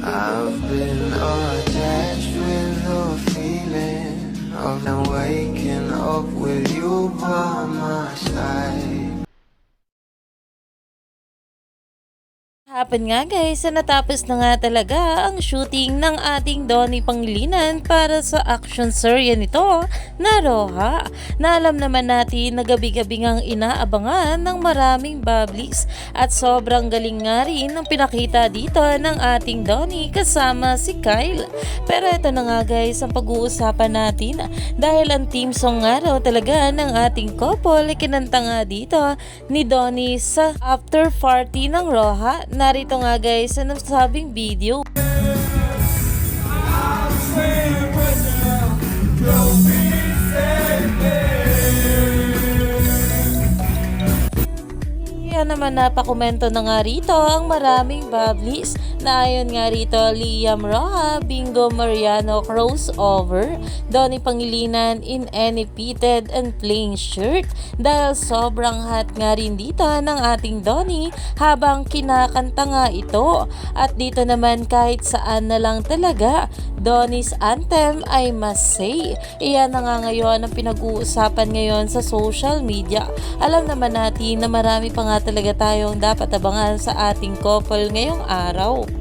I've been attached with the feeling of now waking up with you by my side. Happen nga guys, na natapos na nga talaga ang shooting ng ating Donnie Pangilinan para sa action serye nito na Roha, na alam naman natin na gabi-gabi ngang inaabangan ng maraming bablis at sobrang galing nga rin ang pinakita dito ng ating Donnie kasama si Kyle. Pero ito na nga guys ang pag-uusapan natin dahil ang team song nga raw talaga ng ating couple kinanta nga dito ni Donnie sa after party ng Roha. Narito nga guys ang nasabing video. Kaya naman napakomento na nga rito ang maraming bablis na ayon nga rito Liam Roja, Bingo Mariano crossover, Donnie Pangilinan in any fitted and plain shirt dahil sobrang hot nga rin dito ng ating Donnie habang kinakanta nga ito. At dito naman kahit saan na lang talaga, Donnie's anthem ay must say. Iyan na nga ngayon ang pinag-uusapan ngayon sa social media. Alam naman natin na marami pa nga talaga tayong dapat abangan sa ating couple ngayong araw.